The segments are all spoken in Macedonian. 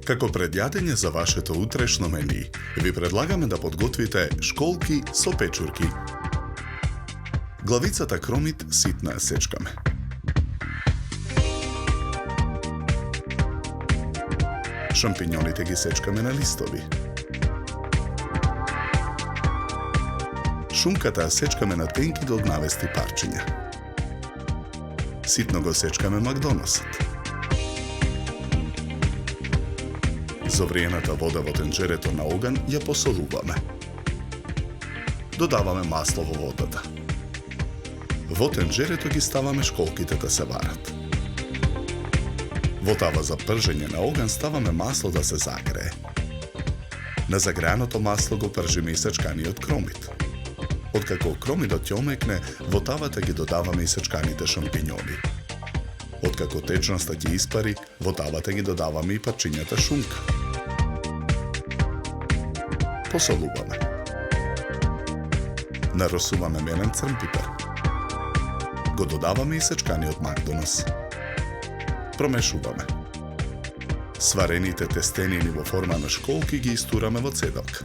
Како предјадење за вашето утрешно мени, ви предлагаме да подготвите школки со печурки. Главицата кромит ситно ја сечкаме. Шампиньоните ги сечкаме на листови. Шунката ја сечкаме на тенки долгнавести парчиња. Ситно го сечкаме макдоносот. Зовриената вода во тенџерето на оган ја посолуваме. Додаваме масло во водата. Во тенџерето ги ставаме школките да се варат. Во тава за пржење на оган ставаме масло да се загрее. На загреаното масло го пржиме и сечканиот кромит. Откако кромидот ќе омекне, во тавата ги додаваме и сечканите шампиньони. Откако течноста ќе испари, во тавата ги додаваме и парчињата шунка. Посолуваме. Наросуваме мелен црн пипер. Го додаваме и сечканиот макдонос. Промешуваме. Сварените тестенини во форма на школки ги истураме во цедок.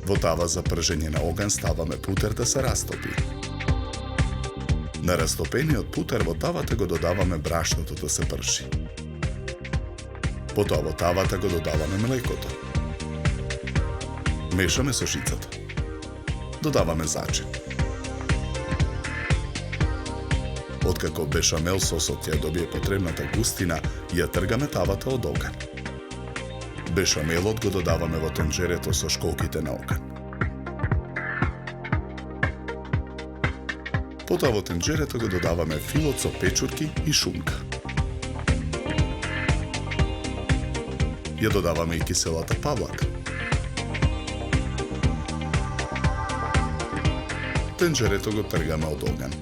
Во тава за пржење на оган ставаме путер да се растопи. На растопениот путер во тавата го додаваме брашното да се пржи. Потоа во тавата го додаваме млекото. Мешаме со жицата. Додаваме зачин. Откако бешамел сосот ја добие потребната густина, ја тргаме тавата од оган. Бешамелот го додаваме во тенџерето со школките на оган. Потоа во тенџерето го додаваме филот со печурки и шунка. Ја додаваме и киселата павлака. Тенџерето го тргаме од оган.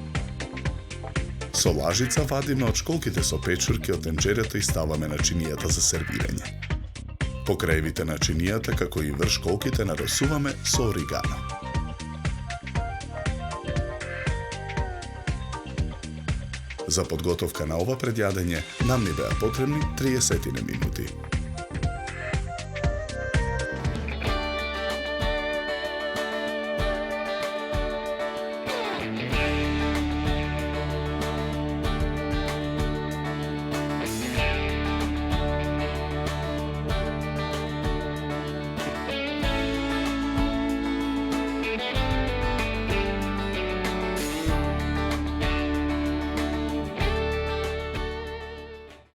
Со лажица вадиме од школките со печурки од тенџерето и ставаме на чинијата за сервирање. По краевите на чинијата, како и врз школките, наросуваме со оригано. За подготовка на ова предјадење нам ни беа потребни 30 минути.